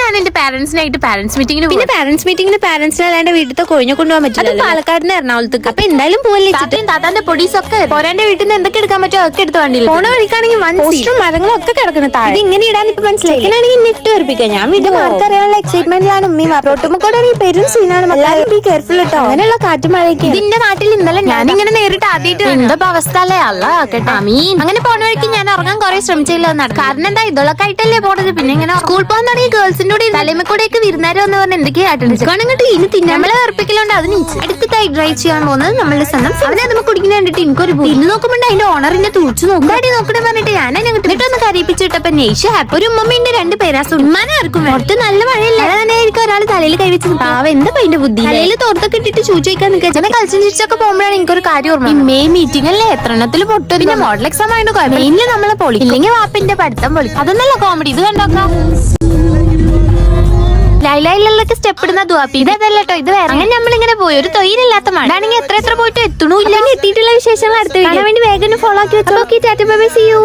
ഞാൻ എന്റെ പാരന്റ്സിനായിട്ട് പാരന്റ്സ് മീറ്റിംഗിന് പിന്നെ പാരന്റ്സ് മീറ്റിംഗിന് പാരന്റ്സിന് അല്ലാണ്ട് വീട്ടിൽ കൊഴിഞ്ഞു കൊണ്ടുപോകാൻ പറ്റില്ല. പാലക്കാടിന് എറണാകുളത്തേക്ക്. അപ്പൊ എന്തായാലും പോവല്ലേ? താത്താന്റെ പൊടീസൊക്കെ പോരാന്റെ വീട്ടിൽ നിന്ന് എന്തൊക്കെ എടുക്കാൻ പറ്റുമോ ഒക്കെ എടുത്ത് വണ്ടിയിൽ പോണ വഴിക്കാണെങ്കിൽ പോസ്റ്ററും മരങ്ങളും ഒക്കെ കിടക്കണം താഴെ. ഇത് ഇങ്ങനെ ഇടാൻ ഇപ്പൊ മനസ്സിലായി. ഇങ്ങനെയാണെങ്കിൽ നെറ്റ് ഉറപ്പിക്കാം. ഞാൻ വീട്ടിൽ മാർക്ക് അറിയാനുള്ള എക്സൈറ്റ്മെന്റിലാണ് ഉമ്മയും റോട്ടുമക്കോടാണെങ്കിൽ പെരും സീനാണ്. എല്ലാവരും ബി കെയർഫുൾ കേട്ടോ. അങ്ങനെയുള്ള കാറ്റും മഴയൊക്കെ ഇതിന്റെ നാട്ടിൽ ഇന്നലെ ഞാനിങ്ങനെ നേരിട്ട് ആദ്യമായിട്ട് എന്താ അവസ്ഥ അല്ലേ? അല്ല കേട്ടോ മീൻ അങ്ങനെ പോണ വഴിക്ക് ഞാൻ ഇറങ്ങാൻ കുറെ ശ്രമിച്ചില്ല. കാരണം എന്താ ഇതൊക്കെ ആയിട്ടല്ലേ പോണത്. പിന്നെ ഇങ്ങനെ സ്കൂൾ പോകാൻ തുടങ്ങി ഗേൾസിന്റെ കൂടെ തലമക്കൂടെയൊക്കെ വിരുന്നാരോ എന്ന് പറഞ്ഞ എന്തൊക്കെയായിട്ടുണ്ട് ഇനി തിന്നമ്മളെ ഉറപ്പിക്കലുണ്ട്. അതിന് അടുത്തായി ഡ്രൈവ് ചെയ്യാൻ പോകുന്നത് നമ്മളുടെ സ്വന്തം. അവനെ നമ്മൾ കുടിക്കുന്ന കണ്ടിട്ട് എനിക്കൊരു ഇന്ന് നോക്കുമ്പോൾ അതിന്റെ ഓണറിന്റെ തുറച്ചു നോക്കാടി നോക്കണേ പറഞ്ഞിട്ട് ഞാൻ എന്നിട്ടൊന്ന് കരയിപ്പിച്ചിട്ടപ്പോ നെയ്ഷ് ഹാപ്പി ഒരു ഉമ്മമ്മന്റെ 2 പേരാസ് ഉമ്മാനെ ആർക്കും പുറത്ത് നല്ല മഴയല്ലേ തന്നെയായിരിക്കും ഒരാൾ തലയിൽ കൈവച്ച് പാവ എന്താ അതിന്റെ ബുദ്ധി. തലയിൽ തോർത്തൊക്കെ ഇട്ടിട്ട് ചോദിക്കാൻ നിൽക്കാൻ കളിച്ചും ചിരിച്ചൊക്കെ പോകുമ്പോഴാണ് എനിക്കൊരു കാര്യം ഓർമ്മ. മെയ് മീറ്റിംഗ് അല്ലേ എത്രണ്ണത്തിൽ പൊട്ടു. പിന്നെ മോഡൽ എക്സാം ആയിട്ട് മെയിനിൽ നമ്മളെ പൊളി ഇല്ലെങ്കിൽ വാപ്പിന്റെ പഠിത്തം പൊളി. അതൊന്നല്ല കോമഡി. ഇത് കണ്ടോക്കാം ലൈലൊക്കെ സ്റ്റെപ്പ് ഇടുന്ന ദുവാപ്പി. ഇതല്ല കേട്ടോ ഇത് വേറെ. അങ്ങനെ നമ്മളിങ്ങനെ പോയി ഒരു തൊഴിലില്ലാത്ത മഴ ആണെങ്കിൽ എത്ര പോയിട്ട് എത്തണു ഇല്ലെങ്കിൽ എത്തിയിട്ടുള്ള വിശേഷങ്ങൾ അടുത്ത് വേണ്ടി വേഗം ഫോളോ ആക്കി വെച്ചോ. Ta-ta bye bye see U.